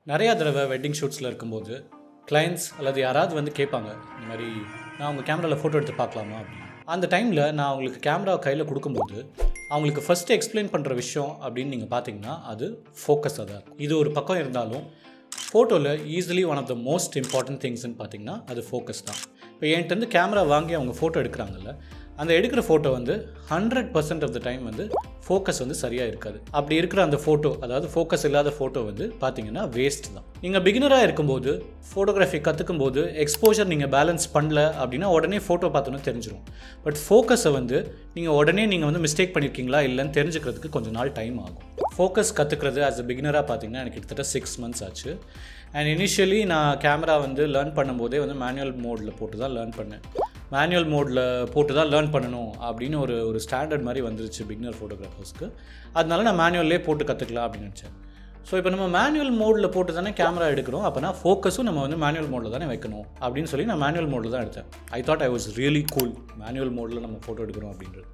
நிறையா தடவை வெட்டிங் ஷூட்ஸில் இருக்கும்போது கிளைண்ட்ஸ் அல்லது யாராவது வந்து கேட்பாங்க, இந்த மாதிரி நான் உங்கள் கேமராவில் ஃபோட்டோ எடுத்து பார்க்கலாமா அப்படின்னு. அந்த டைமில் நான் அவங்களுக்கு கேமரா கையில் கொடுக்கும்போது அவங்களுக்கு ஃபஸ்ட்டு எக்ஸ்பிளைன் பண்ணுற விஷயம் அப்படின்னு நீங்கள் பார்த்தீங்கன்னா அது ஃபோக்கஸாக தான் இருக்கும். இது ஒரு பக்கம் இருந்தாலும் ஃபோட்டோவில் easily one of the most important திங்ஸ்ன்னு பார்த்தீங்கன்னா அது ஃபோக்கஸ் தான். இப்போ என்கிட்ட கேமரா வாங்கி அவங்க ஃபோட்டோ எடுக்கிறாங்கல்ல, அந்த எடுக்கிற ஃபோட்டோ வந்து 100% ஆஃப் த டைம் வந்து ஃபோக்கஸ் வந்து சரியாக இருக்காது. அப்படி இருக்கிற அந்த ஃபோட்டோ, அதாவது ஃபோக்கஸ் இல்லாத ஃபோட்டோ வந்து பார்த்தீங்கன்னா வேஸ்ட் தான். நீங்கள் பிகினராக இருக்கும்போது ஃபோட்டோகிராஃபி கற்றுக்கும் போது எக்ஸ்போஜர் நீங்கள் பேலன்ஸ் பண்ணல அப்படின்னா உடனே ஃபோட்டோ பார்த்தோன்னு தெரிஞ்சிடும். பட் ஃபோக்கஸை வந்து நீங்கள் உடனே நீங்கள் வந்து மிஸ்டேக் பண்ணியிருக்கீங்களா இல்லைன்னு தெரிஞ்சுக்கிறதுக்கு கொஞ்சம் நாள் டைம் ஆகும். ஃபோக்கஸ் கற்றுக்கிறது ஆஸ் அ பிகினராக பார்த்தீங்கன்னா எனக்கு கிட்டத்தட்ட 6 months ஆச்சு. அண்ட் இனிஷியலி நான் கேமரா வந்து லேர்ன் பண்ணும்போதே வந்து மேனுவல் மோடில் போட்டு தான் லேர்ன் பண்ணேன். மேனுவல் மோடில் போட்டு தான் லேர்ன் பண்ணணும் அப்படின்னு ஒரு ஸ்டாண்டர்ட் மாதிரி வந்துருச்சு பிகினர் ஃபோட்டோகிராஃபர்ஸ்க்கு. அதனால நான் மேனுவல்லே போட்டு கற்றுக்கலாம் அப்படின்னு நினச்சேன். ஸோ இப்போ நம்ம மேனுவல் மோடில் போட்டு தானே கேமரா எடுக்கிறோம், அப்போனா ஃபோக்கஸும் நம்ம வந்து மேனுவல் மோடில் தானே வைக்கணும் அப்படின்னு சொல்லி நான் மேனுவல் மோடில் தான் எடுத்தேன். I thought I was really cool, manual மோடில் நம்ம ஃபோட்டோ எடுக்கிறோம் அப்படின்றது.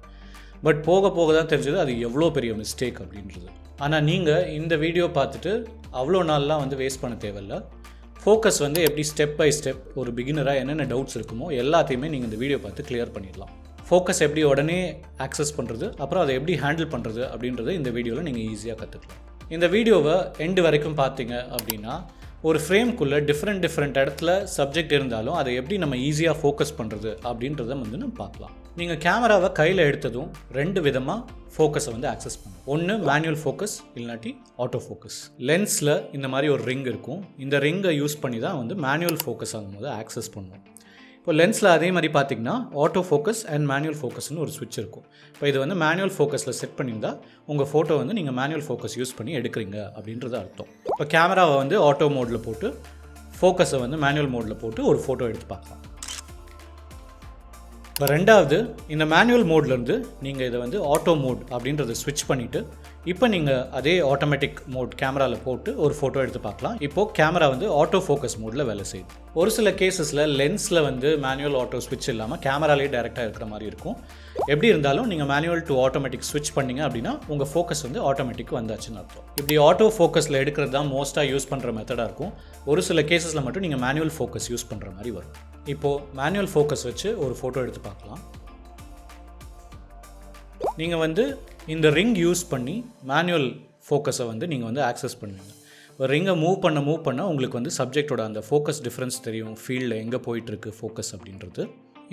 பட் போக போக தான் தெரிஞ்சது அது எவ்வளோ பெரிய மிஸ்டேக் அப்படின்றது. ஆனால் நீங்கள் இந்த வீடியோ பார்த்துட்டு அவ்வளோ நாள்லாம் வந்து வேஸ்ட் பண்ண தேவையில்லை. ஃபோக்கஸ் வந்து எப்படி ஸ்டெப் பை ஸ்டெப் ஒரு பிகினராக என்னென்ன டவுட்ஸ் இருக்குமோ எல்லாத்தையுமே நீங்கள் இந்த வீடியோ பார்த்து கிளியர் பண்ணிடலாம். ஃபோக்கஸ் எப்படி உடனே ஆக்சஸ் பண்ணுறது, அப்புறம் அதை எப்படி ஹேண்டில் பண்ணுறது அப்படின்றத இந்த வீடியோவில் நீங்கள் ஈஸியாக கற்றுக்கலாம். இந்த வீடியோவை எண்டு வரைக்கும் பார்த்தீங்க அப்படின்னா ஒரு ஃப்ரேம்குள்ளே டிஃப்ரெண்ட் இடத்துல சப்ஜெக்ட் இருந்தாலும் அதை எப்படி நம்ம ஈஸியாக ஃபோக்கஸ் பண்ணுறது அப்படின்றத வந்து நம்ம பார்க்கலாம். நீங்கள் கேமராவை கையில் எடுத்ததும் 2 விதமாக ஃபோக்கஸை வந்து ஆக்சஸ் பண்ணும். ஒன்று மேனுவல் ஃபோக்கஸ், இல்லாட்டி ஆட்டோ ஃபோக்கஸ். லென்ஸில் இந்த மாதிரி ஒரு ரிங் இருக்கும். இந்த ரிங்கை யூஸ் பண்ணி தான் வந்து மேனுவல் ஃபோக்கஸ் ஆகும்போது ஆக்சஸ் பண்ணுவோம். இப்போ லென்ஸில் அதே மாதிரி பார்த்திங்கன்னா ஆட்டோ ஃபோக்கஸ் அண்ட் மேனுவல் ஃபோக்கஸ்னு ஒரு ஸ்விட்ச் இருக்கும். இப்போ இது வந்து மேனுவல் ஃபோக்கஸில் செட் பண்ணியிருந்தால் உங்கள் ஃபோட்டோ வந்து நீங்கள் மேனுவல் ஃபோக்கஸ் யூஸ் பண்ணி எடுக்கிறீங்க அப்படின்றது அர்த்தம். இப்போ கேமராவை வந்து ஆட்டோ மோடில் போட்டு ஃபோக்கஸை வந்து மேனுவல் மோடில் போட்டு ஒரு ஃபோட்டோ எடுத்து பார்க்கலாம். இப்போ ரெண்டாவது, இந்த மேனுவல் மோட்லேருந்து நீங்கள் இதை வந்து ஆட்டோ மோட் அப்படின்றத ஸ்விட்ச் பண்ணிவிட்டு இப்போ நீங்கள் அதே ஆட்டோமேட்டிக் மோட் கேமராவில் போட்டு ஒரு ஃபோட்டோ எடுத்து பார்க்கலாம். இப்போது கேமரா வந்து ஆட்டோ ஃபோக்கஸ் மோடில் வேலை செய்யுது. ஒரு சில கேசஸில் லென்ஸில் வந்து மேனுவல் ஆட்டோ ஸ்விட்ச் இல்லாமல் கேமராலேயே டேரெக்டாக இருக்கிற மாதிரி இருக்கும். எப்படி இருந்தாலும் நீங்கள் மேனுவல் டு ஆட்டோமேட்டிக் ஸ்விட்ச் பண்ணிங்க அப்படின்னா உங்கள் ஃபோக்கஸ் வந்து ஆட்டோமேட்டிக் வந்தாச்சுன்னு அர்த்தம். இப்படி ஆட்டோ ஃபோக்கஸில் எடுக்கிறது தான் மோஸ்ட்டாக யூஸ் பண்ணுற மெத்தடாக இருக்கும். ஒரு சில கேசஸில் மட்டும் நீங்கள் மேனுவல் ஃபோக்கஸ் யூஸ் பண்ணுற மாதிரி வரும். இப்போது மேனுவல் ஃபோக்கஸ் வச்சு ஒரு ஃபோட்டோ எடுத்து பார்க்கலாம். நீங்கள் வந்து இந்த ரிங் யூஸ் பண்ணி மேனுவல் ஃபோக்கஸை வந்து நீங்கள் வந்து ஆக்சஸ் பண்ணுவீங்க. ஒரு ரிங்கை மூவ் பண்ண உங்களுக்கு வந்து சப்ஜெக்டோட அந்த ஃபோக்கஸ் டிஃப்ரென்ஸ் தெரியும், ஃபீல்டில் எங்கே போயிட்டுருக்கு ஃபோக்கஸ் அப்படின்றது.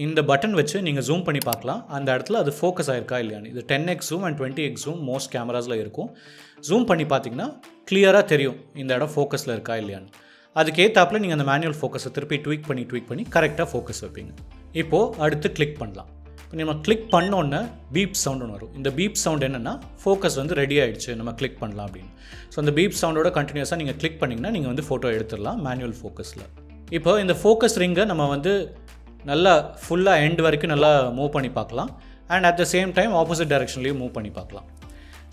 இந்த பட்டன் வச்சு நீங்கள் ஜூம் பண்ணி பார்க்கலாம் அந்த இடத்துல அது ஃபோக்கஸ் ஆகிருக்கா இல்லையான்னு. இது 10x zoom and 20x zoom most கேமராஸில் இருக்கும். ஜூம் பண்ணி பார்த்தீங்கன்னா கிளியராக தெரியும் இந்த இடம் ஃபோக்கஸில் இருக்கா இல்லையான்னு. அதுக்கேற்றாப்பில் நீங்கள் அந்த மேனுவல் ஃபோக்கஸை திருப்பி ட்வீக் பண்ணி கரெக்டாக ஃபோக்கஸ் வைப்பீங்க. இப்போது அடுத்து கிளிக் பண்ணலாம். இப்போ நம்ம கிளிக் பண்ணோன்னே பீப் சவுண்ட் ஒன்று வரும். இந்த பீப் சவுண்ட் என்னென்னா ஃபோக்கஸ் வந்து ரெடி ஆகிடுச்சு, நம்ம கிளிக் பண்ணலாம் அப்படின்னு. ஸோ அந்த பீப் சவுண்டோட கண்டினியூஸாக நீங்கள் கிளிக் பண்ணிங்கன்னா நீங்கள் வந்து ஃபோட்டோ எடுத்துடலாம் மேனுவல் ஃபோக்கஸில். இப்போ இந்த ஃபோக்கஸ் ரிங்கை நம்ம வந்து நல்லா ஃபுல்லாக எண்ட் வரைக்கும் நல்லா மூவ் பண்ணி பார்க்கலாம். And at the same time opposite டைரெக்ஷன்லேயும் மூவ் பண்ணி பார்க்கலாம்.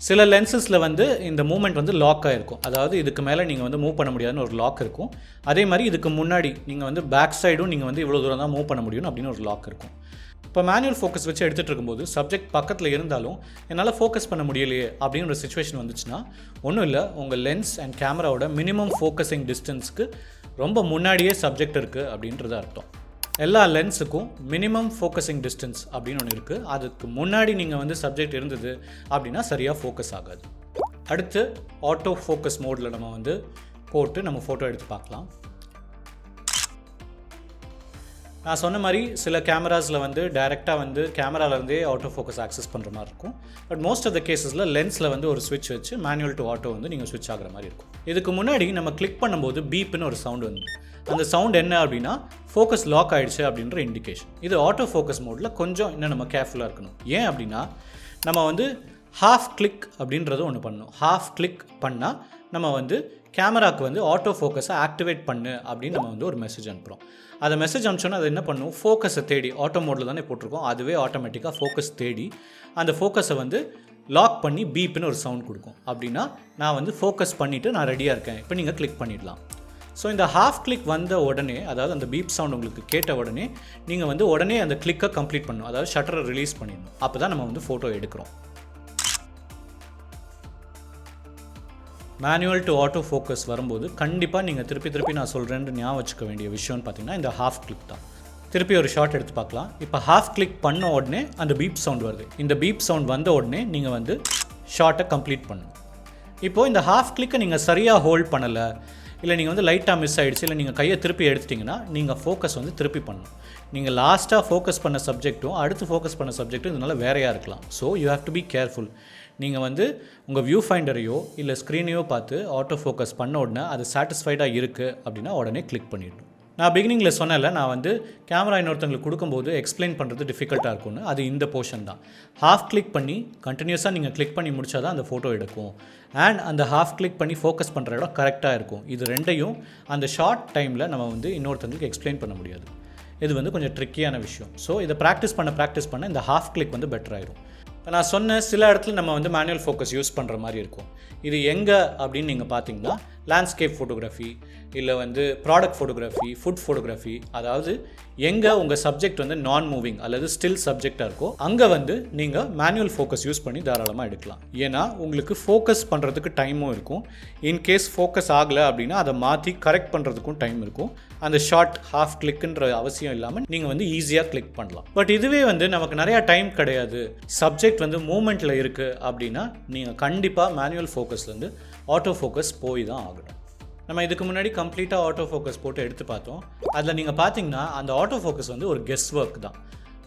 சில லென்சஸில் வந்து இந்த மூவ்மெண்ட் வந்து லாக் ஆகிருக்கும். அதாவது இதுக்கு மேலே நீங்கள் வந்து மூவ் பண்ண முடியாதுன்னு ஒரு லாக் இருக்கும். அதே மாதிரி இதுக்கு முன்னாடி நீங்கள் வந்து பேக் சைடும் நீங்கள் வந்து இவ்வளோ தூரம் தான் மூவ் பண்ண முடியும் அப்படின்னு ஒரு லாக் இருக்கும். இப்போ மேனுவல் ஃபோக்கஸ் வச்சு எடுத்துகிட்டு இருக்கும்போது சப்ஜெக்ட் பக்கத்தில் இருந்தாலும் என்னால் ஃபோக்கஸ் பண்ண முடியலையே அப்படின்னு ஒரு சிச்சுவேஷன் வந்துச்சுன்னா ஒன்றும் இல்லை, உங்கள் லென்ஸ் அண்ட் கேமராவோட மினிமம் ஃபோக்கஸிங் டிஸ்டன்ஸ்க்கு ரொம்ப முன்னாடியே சப்ஜெக்ட் இருக்குது அப்படின்றது அர்த்தம். எல்லா லென்ஸுக்கும் மினிமம் ஃபோக்கஸிங் டிஸ்டன்ஸ் அப்படின்னு ஒன்று இருக்குது. அதுக்கு முன்னாடி நீங்கள் வந்து சப்ஜெக்ட் இருந்தது அப்படின்னா சரியாக ஃபோக்கஸ் ஆகாது. அடுத்து ஆட்டோ ஃபோக்கஸ் மோடில் நம்ம வந்து போட்டு நம்ம ஃபோட்டோ எடுத்து பார்க்கலாம். நான் சொன்ன மாதிரி சில கேமராஸில் வந்து டைரெக்டாக வந்து கேமராவிலேருந்தே ஆட்டோ ஃபோக்கஸ் ஆக்சஸ் பண்ணுற மாதிரி இருக்கும். பட் மோஸ்ட் ஆஃப் த கேஸஸில் லென்ஸில் வந்து ஒரு ஸ்விட்ச் வச்சு மேனுவல் டு ஆட்டோ வந்து நீங்கள் ஸ்விட்ச் ஆகிற மாதிரி இருக்கும். இதுக்கு முன்னாடி நம்ம கிளிக் பண்ணும்போது பீப்னு ஒரு சவுண்ட் வந்து, அந்த சவுண்ட் என்ன அப்படின்னா ஃபோக்கஸ் லாக் ஆகிடுச்சு அப்படின்ற இண்டிகேஷன். இது ஆட்டோ ஃபோக்கஸ் மோடில் கொஞ்சம் இன்னும் நம்ம கேர்ஃபுல்லாக இருக்கணும். ஏன் அப்படின்னா நம்ம வந்து ஹாஃப் கிளிக் அப்படின்றது ஒன்று பண்ணணும். ஹாஃப் கிளிக் பண்ணால் நம்ம வந்து கேமராவுக்கு வந்து ஆட்டோ ஃபோக்கஸை ஆக்டிவேட் பண்ணு அப்படின்னு நம்ம வந்து ஒரு மெசேஜ் அனுப்புகிறோம். அதை மெசேஜ் அனுப்பிச்சோன்னா அது என்ன பண்ணும், ஃபோக்கஸை தேடி ஆட்டோ மோடில் தானே போட்டிருக்கோம், அதுவே ஆட்டோமேட்டிக்காக ஃபோக்கஸ் தேடி அந்த ஃபோக்கஸை வந்து லாக் பண்ணி பீப்னு ஒரு சவுண்ட் கொடுக்கும். அப்படின்னா நான் வந்து ஃபோக்கஸ் பண்ணிவிட்டு நான் ரெடியாக இருக்கேன், இப்போ நீங்கள் கிளிக் பண்ணிடலாம். ஸோ இந்த ஹாஃப் கிளிக் வந்த உடனே, அதாவது அந்த பீப் சவுண்ட் உங்களுக்கு கேட்ட உடனே நீங்கள் வந்து உடனே அந்த கிளிக்கை கம்ப்ளீட் பண்ணணும், அதாவது ஷட்டரை ரிலீஸ் பண்ணிடணும். அப்போ தான் நம்ம வந்து ஃபோட்டோ எடுக்கிறோம். மேனுவல் டு ஆட்டோ ஃபோக்கஸ் வரும்போது கண்டிப்பாக நீங்கள் திருப்பி திருப்பி நான் சொல்கிறேன்னு ஞாபகம் வச்சுக்க வேண்டிய விஷயம்னு பார்த்தீங்கன்னா இந்த ஹாஃப் கிளிக் தான். திருப்பி ஒரு ஷாட் எடுத்து பார்க்கலாம். இப்போ ஹாஃப் கிளிக் பண்ண உடனே அந்த பீப் சவுண்ட் வருது. இந்த பீப் சவுண்ட் வந்த உடனே நீங்கள் வந்து ஷார்ட்டை கம்ப்ளீட் பண்ணணும். இப்போது இந்த ஹாஃப் கிளிக்கை நீங்கள் சரியாக ஹோல்ட் பண்ணலை, இல்லை நீங்கள் வந்து லைட்டாக மிஸ் ஆகிடுச்சு, இல்லை நீங்கள் கையை திருப்பி எடுத்துட்டிங்கன்னா நீங்கள் ஃபோக்கஸ் வந்து திருப்பி பண்ணணும். நீங்கள் லாஸ்ட்டாக ஃபோக்கஸ் பண்ண சப்ஜெக்ட்டும் அடுத்து ஃபோக்கஸ் பண்ண சப்ஜெக்ட்டும் இதனால் வேறையாக இருக்கலாம். So you have to be careful. நீங்கள் வந்து உங்கள் வியூ ஃபைண்டரையோ இல்லை ஸ்க்ரீனையோ பார்த்து ஆட்டோ ஃபோக்கஸ் பண்ண உடனே அது சாட்டிஸ்ஃபைடாக இருக்குது அப்படின்னா உடனே கிளிக் பண்ணிடணும். நான் பிகினிங்கில் சொன்னேன்ல, நான் வந்து கேமரா இன்னொருத்தங்களுக்கு கொடுக்கும்போது எக்ஸ்பிளைன் பண்ணுறது டிஃபிகல்ட்டாக இருக்கும்னு. அது இந்த போர்ஷன் தான். ஹாஃப் கிளிக் பண்ணி கண்டினியூஸாக நீங்கள் கிளிக் பண்ணி முடிச்சா தான் அந்த ஃபோட்டோ எடுக்கும். அண்ட் அந்த ஹாஃப் கிளிக் பண்ணி ஃபோக்கஸ் பண்ணுற இடம் கரெக்டாக இருக்கும். இது ரெண்டையும் அந்த ஷார்ட் டைமில் நம்ம வந்து இன்னொருத்தங்களுக்கு எக்ஸ்பிளைன் பண்ண முடியாது. இது வந்து கொஞ்சம் ட்ரிக்கியான விஷயம். ஸோ இதை ப்ராக்டிஸ் பண்ண இந்த ஹாஃப் கிளிக் வந்து பெட்டர் ஆயிரும். இப்போ நான் சொன்ன சில இடத்துல நம்ம வந்து மேனுவல் ஃபோக்கஸ் யூஸ் பண்ணுற மாதிரி இருக்கும். இது எங்கே அப்படின்னு நீங்கள் பார்த்தீங்கன்னா லேண்ட்ஸ்கேப் ஃபோட்டோகிராஃபி, இல்லை வந்து ப்ராடக்ட் ஃபோட்டோகிராஃபி, ஃபுட் ஃபோட்டோகிராஃபி, அதாவது எங்கே உங்கள் சப்ஜெக்ட் வந்து நான் மூவிங் அல்லது ஸ்டில் சப்ஜெக்டாக இருக்கோ அங்கே வந்து நீங்கள் மேனுவல் ஃபோக்கஸ் யூஸ் பண்ணி தாராளமாக எடுக்கலாம். ஏன்னா உங்களுக்கு ஃபோக்கஸ் பண்ணுறதுக்கு டைமும் இருக்கும். இன்கேஸ் ஃபோக்கஸ் ஆகலை அப்படின்னா அதை மாற்றி கரெக்ட் பண்ணுறதுக்கும் டைம் இருக்கும். அந்த ஷார்ட் ஹாஃப் கிளிக்குன்ற அவசியம் இல்லாமல் நீங்கள் வந்து ஈஸியாக கிளிக் பண்ணலாம். பட் இதுவே வந்து நமக்கு நிறையா டைம் கிடையாது, சப்ஜெக்ட் வந்து மூமெண்ட்டில் இருக்குது அப்படின்னா நீங்கள் கண்டிப்பாக மேனுவல் ஃபோக்கஸ்லேருந்து ஆட்டோ ஃபோக்கஸ் போய் தான் ஆகணும். நம்ம இதுக்கு முன்னாடி கம்ப்ளீட்டாக ஆட்டோ ஃபோக்கஸ் போட்டு எடுத்து பார்த்தோம். அதில் நீங்கள் பார்த்தீங்கன்னா அந்த ஆட்டோ ஃபோக்கஸ் வந்து ஒரு கெஸ் ஒர்க் தான்.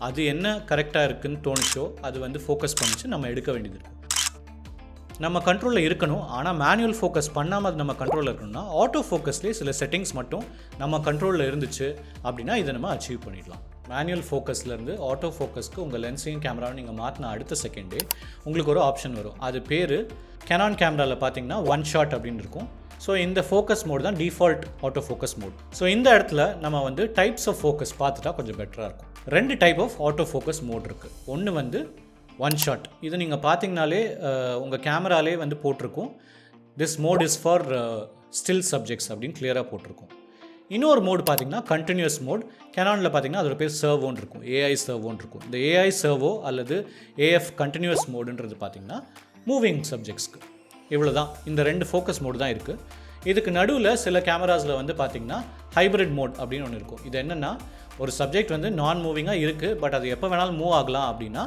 அது என்ன கரெக்டாக இருக்குதுன்னு தோணுச்சோ அது வந்து ஃபோக்கஸ் பண்ணிச்சு நம்ம எடுக்க வேண்டியது இருக்கும். நம்ம கண்ட்ரோலில் இருக்கணும். ஆனால் மேனுவல் ஃபோக்கஸ் பண்ணாமல் அது நம்ம கண்ட்ரோலில் இருக்கணும்னா ஆட்டோ ஃபோக்கஸ்லேயே சில செட்டிங்ஸ் மட்டும் நம்ம கண்ட்ரோலில் இருந்துச்சு அப்படின்னா இதை நம்ம அச்சீவ் பண்ணிடலாம். மேனுவல் ஃபோக்கஸ்லேருந்து ஆட்டோ ஃபோக்கஸ்க்கு உங்கள் லென்ஸையும் கேமராவும் நீங்கள் மாற்றின அடுத்த செகண்டே உங்களுக்கு ஒரு ஆப்ஷன் வரும். அது பேர் கேனான் கேமராவில் பார்த்தீங்கன்னா ஒன் ஷாட் அப்படின்னு இருக்கும். ஸோ இந்த ஃபோக்கஸ் மோட் தான் default auto focus mode. So இந்த இடத்துல நம்ம வந்து டைப்ஸ் ஆஃப் ஃபோக்கஸ் பார்த்துட்டா கொஞ்சம் பெட்டராக இருக்கும். 2 type of auto focus mode இருக்குது. ஒன்று வந்து ஒன் ஷாட். இது நீங்கள் பார்த்தீங்கனாலே உங்கள் கேமராலே வந்து போட்டிருக்கும், this mode is for still subjects அப்படின்னு கிளியராக போட்டிருக்கும். இன்னொரு மோடு பார்த்தீங்கன்னா கண்டினியூஸ் மோட். கேனானில் பார்த்தீங்கன்னா அதோட பேர் சர்வோன்னு இருக்கும், ஏஐ சர்வோன்னு இருக்கும். இந்த ஏஐ சர்வோ அல்லது ஏஎஃப் கண்டினியூஸ் மோடுன்றது பார்த்தீங்கன்னா மூவிங் சப்ஜெக்ட்ஸ்க்கு. இவ்வளோ தான். இந்த 2 ஃபோக்கஸ் மோடு தான் இருக்குது. இதுக்கு நடுவில் சில கேமராஸில் வந்து பார்த்திங்கன்னா ஹைப்ரிட் மோட் அப்படின்னு ஒன்று இருக்கும். இது என்னென்னா, ஒரு சப்ஜெக்ட் வந்து நான் மூவிங்காக இருக்குது, பட் அது எப்போ வேணாலும் மூவ் ஆகலாம் அப்படின்னா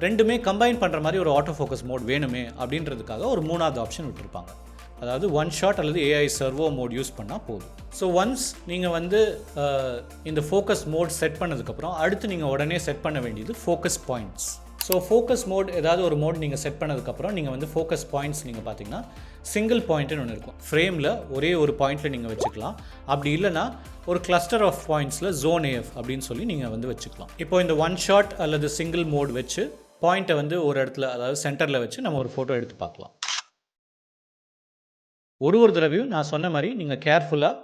ரெண்டுமே கம்பைன் பண்ணுற மாதிரி ஒரு ஆட்டோ ஃபோக்கஸ் மோட் வேணுமே அப்படின்றதுக்காக ஒரு 3வது ஆப்ஷன் விட்டுருப்பாங்க. அதாவது ஒன் ஷாட் அல்லது ஏஐ சர்வோ மோட் யூஸ் பண்ணால் போதும். ஸோ ஒன்ஸ் நீங்கள் வந்து இந்த ஃபோக்கஸ் மோட் செட் பண்ணதுக்கப்புறம் அடுத்து நீங்கள் உடனே செட் பண்ண வேண்டியது focus points. So focus mode ஏதாவது ஒரு மோட் நீங்கள் செட் பண்ணதுக்கப்புறம் நீங்கள் வந்து ஃபோக்கஸ் பாயிண்ட்ஸ் நீங்கள் பார்த்தீங்கன்னா சிங்கிள் பாயிண்ட்டுன்னு ஒன்று இருக்கும். ஃப்ரேமில் ஒரே ஒரு பாயிண்ட்டில் நீங்கள் வச்சுக்கலாம். அப்படி இல்லைனா ஒரு கிளஸ்டர் ஆஃப் பாயிண்ட்ஸில் ஜோன் ஏஎஃப் அப்படின்னு சொல்லி நீங்கள் வந்து வச்சுக்கலாம். இப்போ இந்த ஒன் ஷாட் அல்லது சிங்கிள் மோட் வச்சு பாயிண்ட்டை வந்து ஒரு இடத்துல, அதாவது சென்டரில் வச்சு நம்ம ஒரு ஃபோட்டோ எடுத்து பார்க்கலாம். ஒரு தடவையும் நான் சொன்ன மாதிரி நீங்கள் கேர்ஃபுல்லாக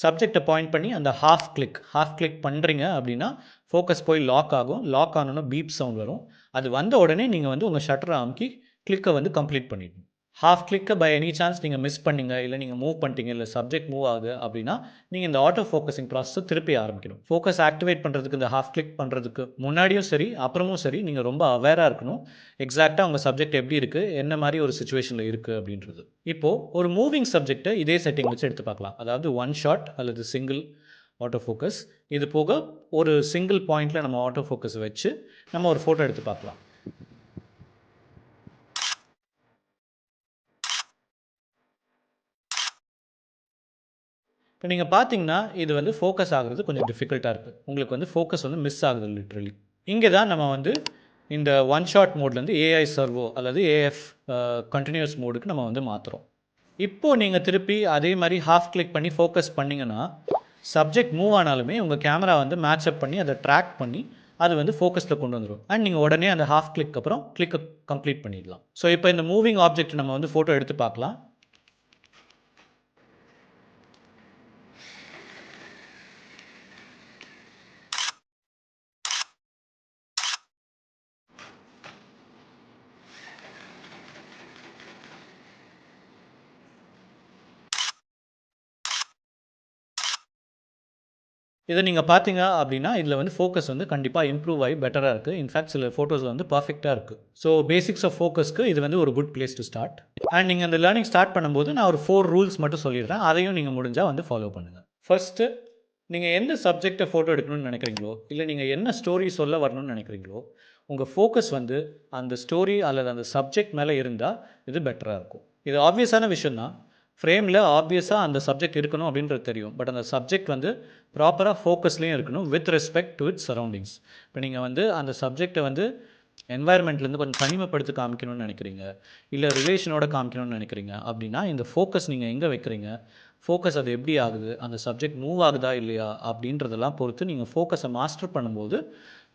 சப்ஜெக்டை பாயிண்ட் பண்ணி அந்த ஹாஃப் கிளிக் பண்ணுறீங்க அப்படின்னா ஃபோக்கஸ் போய் லாக் ஆகும். லாக் ஆனோன்னா பீப் சவுண்ட் வரும். அது வந்த உடனே நீங்கள் வந்து உங்கள் ஷட்டரை அமுக்கி கிளிக்கை வந்து கம்ப்ளீட் பண்ணிடணும். ஹாஃப் கிளிக்கை பை எனி சான்ஸ் நீங்கள் மிஸ் பண்ணிங்க, இல்லை நீங்கள் மூவ் பண்ணிட்டீங்க, இல்லை சப்ஜெக்ட் மூவ் ஆகுது அப்படின்னா நீங்கள் இந்த ஆட்டோ ஃபோக்கஸிங் ப்ராசஸை திருப்பி ஆரம்பிக்கணும். ஃபோக்கஸ் ஆக்டிவேட் பண்ணுறதுக்கு இந்த ஹாஃப் கிளிக் பண்ணுறதுக்கு முன்னாடியும் சரி அப்புறமும் சரி நீங்கள் ரொம்ப அவேராக இருக்கணும். எக்ஸாக்டாக உங்கள் சப்ஜெக்ட் எப்படி இருக்குது, என்ன மாதிரி ஒரு சுச்சுவேஷனில் இருக்குது அப்படின்றது. இப்போது ஒரு மூவிங் சப்ஜெக்டை இதே செட்டிங் வச்சு எடுத்து பார்க்கலாம். அதாவது ஒன் ஷாட் அல்லது சிங்கிள் ஆட்டோ ஃபோக்கஸ். இது போக ஒரு சிங்கிள் பாயிண்டில் நம்ம ஆட்டோ ஃபோக்கஸ் வச்சு நம்ம ஒரு ஃபோட்டோ எடுத்து பார்க்கலாம். இப்போ நீங்கள் பார்த்தீங்கன்னா இது வந்து ஃபோக்கஸ் ஆகுறது கொஞ்சம் டிஃபிகல்ட்டாக இருக்குது. உங்களுக்கு வந்து ஃபோக்கஸ் வந்து மிஸ் ஆகுது லிட்ரலி. இங்கே தான் நம்ம வந்து இந்த ஒன் ஷாட் மோட்லேருந்து ஏஐ சர்வோ அல்லது ஏஎஃப் கண்டினியூஸ் மோடுக்கு நம்ம வந்து மாற்றுறோம். இப்போது நீங்கள் திருப்பி அதே மாதிரி ஹாஃப் கிளிக் பண்ணி ஃபோக்கஸ் பண்ணிங்கன்னா சப்ஜெக்ட் மூவ் ஆனாலுமே உங்கள் கேமரா வந்து மேட்சப் பண்ணி அதை ட்ராக் பண்ணி அது வந்து ஃபோக்கஸில் கொண்டு வந்துடும். அண்ட் நீங்கள் உடனே அந்த ஹாஃப் கிளிக் அப்புறம் கிளிக்கை கம்ப்ளீட் பண்ணிடலாம். ஸோ இப்போ இந்த மூவிங் ஆப்ஜெக்ட் நம்ம வந்து ஃபோட்டோ எடுத்து பார்க்கலாம். இதை நீங்கள் பார்த்தீங்க அப்படின்னா இதில் வந்து ஃபோக்கஸ் வந்து கண்டிப்பாக இம்ப்ரூவ் ஆகி பெட்டராக இருக்குது. இன்ஃபேக்ட் சில ஃபோட்டோஸில் வந்து பர்ஃபெக்டாக இருக்குது. ஸோ பேசிக்ஸ் ஆஃப் ஃபோக்கஸ்க்கு இது வந்து ஒரு good place to start. And நீங்கள் அந்த லேர்னிங் ஸ்டார்ட் பண்ணும்போது நான் ஒரு 4 ரூல்ஸ் மட்டும் சொல்லிடுறேன். அதையும் நீங்கள் முடிஞ்சால் வந்து ஃபாலோ பண்ணுங்கள். ஃபர்ஸ்ட்டு, நீங்கள் எந்த சப்ஜெக்டை ஃபோட்டோ எடுக்கணும்னு நினைக்கிறீங்களோ, இல்லை நீங்கள் என்ன ஸ்டோரி சொல்ல வரணும்னு நினைக்கிறீங்களோ, உங்கள் ஃபோக்கஸ் வந்து அந்த ஸ்டோரி அல்லது அந்த சப்ஜெக்ட் மேலே இருந்தால் இது பெட்டராக இருக்கும். இது ஆப்வியஸான விஷயம் தான். ஃப்ரேமில் ஆப்வியஸாக அந்த சப்ஜெக்ட் இருக்கணும் அப்படின்றது தெரியும். பட் அந்த சப்ஜெக்ட் வந்து ப்ராப்பராக ஃபோக்கஸ்லேயும் இருக்கணும் with respect to it's surroundings. இப்போ நீங்கள் வந்து அந்த சப்ஜெக்டை வந்து என்வாயர்மெண்ட்லேருந்து கொஞ்சம் தனிமைப்படுத்தி காமிக்கணும்னு நினைக்கிறீங்க, இல்லை ரிலேஷனோட காமிக்கணும்னு நினைக்கிறீங்க அப்படின்னா இந்த ஃபோக்கஸ் நீங்கள் எங்கே வைக்கிறீங்க, ஃபோக்கஸ் அது எப்படி ஆகுது, அந்த சப்ஜெக்ட் மூவ் ஆகுதா இல்லையா அப்படின்றதெல்லாம் பொறுத்து நீங்கள் ஃபோக்கஸை மாஸ்டர் பண்ணும்போது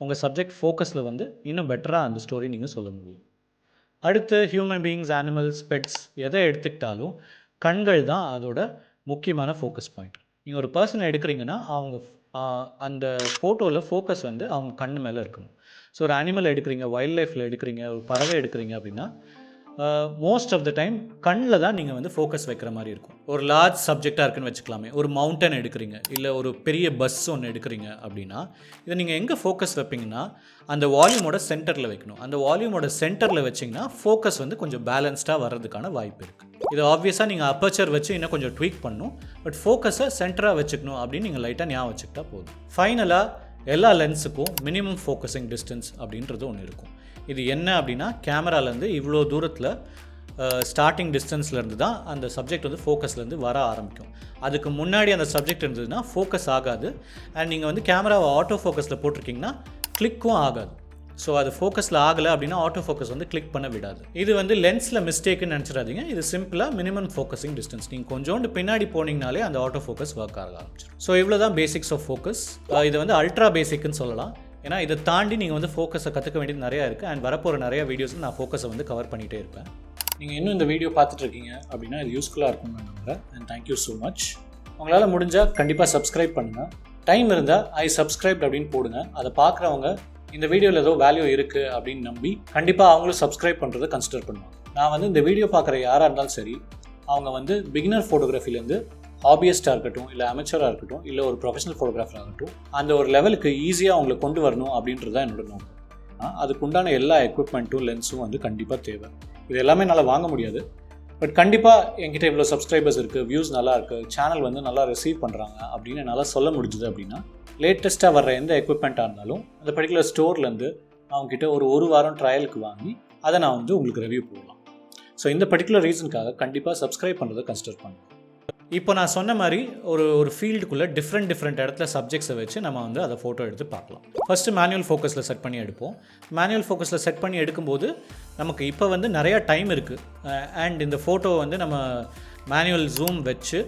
உங்கள் சப்ஜெக்ட் ஃபோக்கஸில் வந்து இன்னும் பெட்டராக அந்த ஸ்டோரி நீங்கள் சொல்ல முடியும். அடுத்து ஹியூமன் பீயிங்ஸ், அனிமல்ஸ், பெட்ஸ் எதை எடுத்துக்கிட்டாலும் கண்கள் தான் அதோட முக்கியமான ஃபோக்கஸ் பாயிண்ட். நீங்கள் ஒரு பர்சனை எடுக்கிறீங்கன்னா அவங்க அந்த ஃபோட்டோவில் ஃபோக்கஸ் வந்து அவங்க கண் மேலே இருக்கணும். ஸோ ஒரு அனிமல் எடுக்கிறீங்க, வைல்ட் லைஃப்பில் எடுக்கிறீங்க, ஒரு பறவை எடுக்கிறீங்க அப்படின்னா மோஸ்ட் ஆஃப் த டைம் கண்ணில் தான் நீங்கள் வந்து ஃபோக்கஸ் வைக்கிற மாதிரி இருக்கும். ஒரு லார்ஜ் சப்ஜெக்டாக இருக்குன்னு வச்சுக்கலாமே, ஒரு மவுண்டன் எடுக்கிறீங்க, இல்லை ஒரு பெரிய பஸ் ஒன்று எடுக்கிறீங்க அப்படின்னா இதை நீங்கள் எங்கே ஃபோக்கஸ் வைப்பீங்கன்னா அந்த வால்யூமோட சென்டரில் வைக்கணும். அந்த வால்யூமோட சென்டரில் வச்சிங்கன்னா ஃபோக்கஸ் வந்து கொஞ்சம் பேலன்ஸ்டாக வர்றதுக்கான வாய்ப்பு இருக்குது. இது ஆப்வியஸாக நீங்கள் அப்பர்ச்சர் வச்சு இன்னும் கொஞ்சம் ட்வீக் பண்ணணும். பட் ஃபோக்கஸை சென்டராக வச்சுக்கணும் அப்படின்னு நீங்கள் லைட்டாக ஞாபகம் வச்சுக்கிட்டா போதும். ஃபைனலாக எல்லா லென்ஸுக்கும் மினிமம் ஃபோக்கஸிங் டிஸ்டன்ஸ் அப்படின்றது ஒன்று இருக்கும். இது என்ன அப்படின்னா கேமராலேருந்து இவ்வளோ தூரத்தில் ஸ்டார்டிங் டிஸ்டன்ஸ்லேருந்து தான் அந்த சப்ஜெக்ட் வந்து ஃபோக்கஸ்லேருந்து வர ஆரம்பிக்கும். அதுக்கு முன்னாடி அந்த சப்ஜெக்ட் இருந்ததுன்னா ஃபோக்கஸ் ஆகாது. அண்ட் நீங்கள் வந்து கேமராவை ஆட்டோ ஃபோக்கஸில் போட்டிருக்கீங்கன்னா கிளிக்கும் ஆகாது. ஸோ அது ஃபோக்கஸில் ஆகலை அப்படின்னா ஆட்டோ ஃபோக்கஸ் வந்து கிளிக் பண்ண விடாது. இது வந்து லென்ஸில் மிஸ்டேக்குன்னு நினச்சிடாதீங்க. இது சிம்பிளாக மினிமம் ஃபோக்கஸிங் டிஸ்டன்ஸ். நீங்கள் கொஞ்சோண்டு பின்னாடி போனீங்கனாலே அந்த ஆட்டோ ஃபோக்கஸ் ஒர்க் ஆக ஆரம்பிச்சிடும். ஸோ இவ்வளோ தான் பேசிக்ஸ் ஆஃப் ஃபோக்கஸ். இது வந்து அல்ட்ரா பேசிக்னு சொல்லலாம். ஏன்னா இதை தாண்டி நீங்கள் வந்து ஃபோக்கஸை கற்றுக்க வேண்டியது நிறையா இருக்குது. அண்ட் வரப்போகிற நிறையா வீடியோஸில் நான் ஃபோக்கஸை வந்து கவர் பண்ணிகிட்டே இருப்பேன். நீங்கள் இன்னும் இந்த வீடியோ பார்த்துட்ருக்கீங்க அப்படின்னா இது யூஸ்ஃபுல்லாக இருக்கும்னு நான் நம்புகிறேன். And thank you so much. உங்களால் முடிஞ்சால் கண்டிப்பாக சப்ஸ்கிரைப் பண்ணுங்கள். டைம் இருந்தால் சப்ஸ்கிரைப்ட் அப்படின்னு போடுங்க. அதை பார்க்குறவங்க இந்த வீடியோவில் ஏதோ வேல்யூ இருக்குது அப்படின்னு நம்பி கண்டிப்பாக அவங்களும் சப்ஸ்கிரைப் பண்ணுறதை கன்சிடர் பண்ணுவாங்க. நான் வந்து இந்த வீடியோ பார்க்குற யாராக இருந்தாலும் சரி, அவங்க வந்து பிகினர் ஃபோட்டோகிராஃபிலேருந்து ஹாபியஸ்ட்டாக இருக்கட்டும், இல்லை அமெச்சராக இருக்கட்டும், இல்லை ஒரு ப்ரொஃபஷனல் ஃபோட்டோகிராஃபராக இருக்கட்டும், அந்த ஒரு லெவலுக்கு ஈஸியாக அவங்களை கொண்டு வரணும் அப்படின்றது தான் என்னோட நோக்கம். அதுக்கு உண்டான எல்லா எக்யூப்மெண்ட்டும் லென்ஸும் வந்து கண்டிப்பாக தேவை. இது எல்லாமே என்னால் வாங்க முடியாது. பட் கண்டிப்பாக என்கிட்ட இவ்வளோ சப்ஸ்கிரைபர்ஸ் இருக்குது, வியூஸ் நல்லா இருக்குது, சேனல் வந்து நல்லா ரிசீவ் பண்ணுறாங்க அப்படின்னு என்னால் சொல்ல முடிஞ்சுது அப்படின்னா லேட்டஸ்ட்டாக வர்ற எந்த எக்யூப்மெண்ட்டாக இருந்தாலும் அந்த பர்டிகுலர் ஸ்டோர்லேருந்து அவங்ககிட்ட ஒரு வாரம் ட்ரையலுக்கு வாங்கி அதை நான் வந்து உங்களுக்கு ரிவ்யூ போடலாம். ஸோ இந்த பர்டிகுலர் ரீசனுக்காக கண்டிப்பாக சப்ஸ்கிரைப் பண்ணுறதை கன்சிடர் பண்ணுவேன். இப்போ நான் சொன்ன மாதிரி ஒரு ஃபீல்டுக்குள்ளே டிஃப்ரெண்ட் இடத்துல சப்ஜெக்ட்ஸை வச்சு நம்ம வந்து அதை ஃபோட்டோ எடுத்து பார்க்கலாம். ஃபஸ்ட்டு மேனுவல் ஃபோக்கஸில் செட் பண்ணி எடுப்போம். மேனுவல் ஃபோக்கஸில் செட் பண்ணி எடுக்கும்போது நமக்கு இப்போ வந்து நிறையா டைம் இருக்குது. அண்ட் இந்த ஃபோட்டோ வந்து நம்ம மேனுவல் ஜூம் வச்சு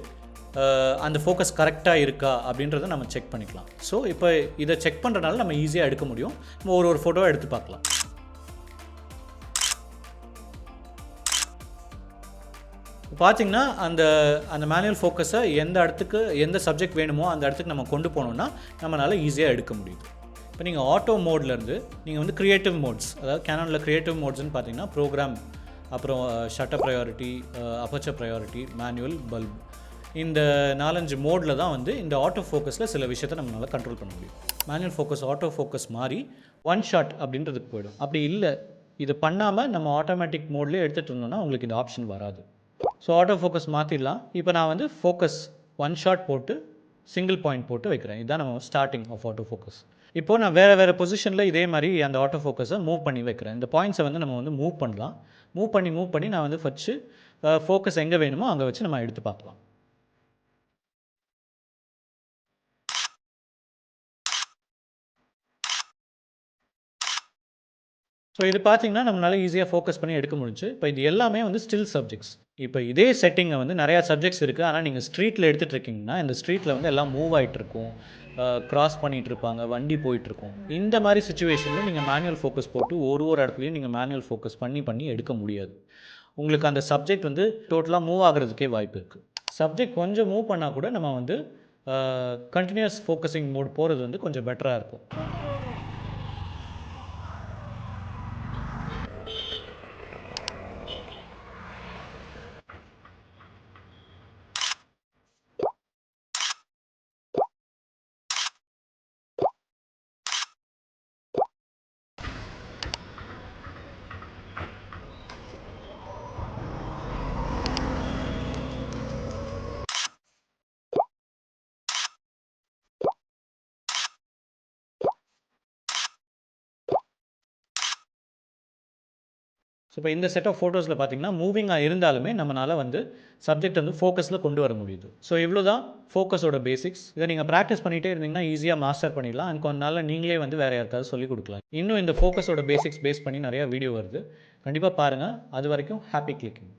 அந்த ஃபோக்கஸ் கரெக்டாக இருக்கா அப்படின்றத நம்ம செக் பண்ணிக்கலாம். ஸோ இப்போ இதை செக் பண்ணுறதுனால நம்ம ஈஸியாக எடுக்க முடியும். நம்ம ஒரு ஃபோட்டோவை எடுத்து பார்க்கலாம். பார்த்திங்கன்னா அந்த மேனுவல் ஃபோக்கஸை எந்த சப்ஜெக்ட் வேணுமோ அந்த இடத்துக்கு நம்ம கொண்டு போனோம்னா நம்மளால் ஈஸியாக எடுக்க முடியுது. இப்போ நீங்கள் ஆட்டோ மோட்லேருந்து நீங்கள் வந்து க்ரியேட்டிவ் மோட்ஸ், அதாவது கேனானில் க்ரியேட்டிவ் மோட்ஸ்ன்னு பார்த்தீங்கன்னா ப்ரோக்ராம், அப்புறம் shutter priority, aperture priority, manual, bulb, இந்த 4-5 மோடில் தான் வந்து இந்த ஆட்டோ ஃபோக்கஸில் சில விஷயத்தை நம்மளால் கண்ட்ரோல் பண்ண முடியும். மேனுவல் ஃபோக்கஸ் ஆட்டோ ஃபோக்கஸ் மாதிரி ஒன் ஷாட் அப்படின்றதுக்கு போயிடும். அப்படி இல்லை, இது பண்ணாமல் நம்ம ஆட்டோமேட்டிக் மோட்லேயே எடுத்துகிட்டு இருந்தோம்னா உங்களுக்கு இந்த ஆப்ஷன் வராது. ஸோ ஆட்டோ ஃபோக்கஸ் மாற்றிடலாம். இப்போ நான் வந்து ஃபோக்கஸ் ஒன் ஷாட் போட்டு சிங்கிள் பாயிண்ட் போட்டு வைக்கிறேன். இதுதான் நம்ம ஸ்டார்டிங் ஆஃப் ஆட்டோ ஃபோக்கஸ். இப்போது நான் வேறு பொசிஷனில் இதே மாதிரி அந்த ஆட்டோ ஃபோக்கஸை மூவ் பண்ணி வைக்கிறேன். இந்த பாயிண்ட்ஸை வந்து நம்ம வந்து மூவ் பண்ணலாம். மூவ் பண்ணி நான் வந்து ஃபஸ்ட்டு ஃபோக்கஸ் எங்கே வேணுமோ அங்கே வச்சு நம்ம எடுத்து பார்க்கலாம். ஸோ இது பார்த்தீங்கன்னா நம்மளால் ஈஸியாக ஃபோக்கஸ் பண்ணி எடுக்க முடிஞ்சு. இப்போ இது எல்லாமே வந்து ஸ்டில் சப்ஜெக்ட்ஸ். இப்போ இதே செட்டிங்கை வந்து நிறையா சப்ஜெக்ட்ஸ் இருக்குது. ஆனால் நீங்கள் ஸ்ட்ரீட்டில் எடுத்துகிட்டு இருக்கீங்கன்னா இந்த ஸ்ட்ரீட்டில் வந்து எல்லாம் மூவ் ஆகிட்ருக்கும், க்ராஸ் பண்ணிகிட்டு இருப்பாங்க, வண்டி போயிட்டுருக்கும். இந்த மாதிரி சுச்சுவேஷனில் நீங்கள் மேனுவல் ஃபோக்கஸ் போட்டு ஒரு இடத்துலையும் நீங்கள் மேனுவல் ஃபோக்கஸ் பண்ணி எடுக்க முடியாது. உங்களுக்கு அந்த சப்ஜெக்ட் வந்து டோட்டலாக மூவ் ஆகிறதுக்கே வாய்ப்பு இருக்குது. சப்ஜெக்ட் கொஞ்சம் மூவ் பண்ணால் கூட நம்ம வந்து கண்டினியூஸ் ஃபோக்கஸிங் மோட் போகிறது வந்து கொஞ்சம் பெட்டராக இருக்கும். ஸோ இப்போ இந்த செட் ஆஃப் ஃபோட்டோஸில் பார்த்தீங்கன்னா மூவிங்காக இருந்தாலுமே நம்மளால் வந்து சப்ஜெக்ட் வந்து ஃபோக்கஸில் கொண்டு வர முடியுது. ஸோ இவ்வளோ தான் ஃபோக்கஸோட பேசிக்ஸ். இதை நீங்கள் ப்ராக்டிஸ் பண்ணிகிட்டே இருந்தீங்கன்னா ஈஸியாக மாஸ்டர் பண்ணிடலாம். அண்ட் கொஞ்ச நாளில் நீங்களே வந்து வேறு யாருக்காவது சொல்லிக் கொடுக்கலாம். இன்னும் இந்த ஃபோக்கஸோட பேசிக்ஸ் பேஸ் பண்ணி நிறையா வீடியோ வருது, கண்டிப்பாக பாருங்கள். அது வரைக்கும் ஹாப்பி கிளிக்கிங்.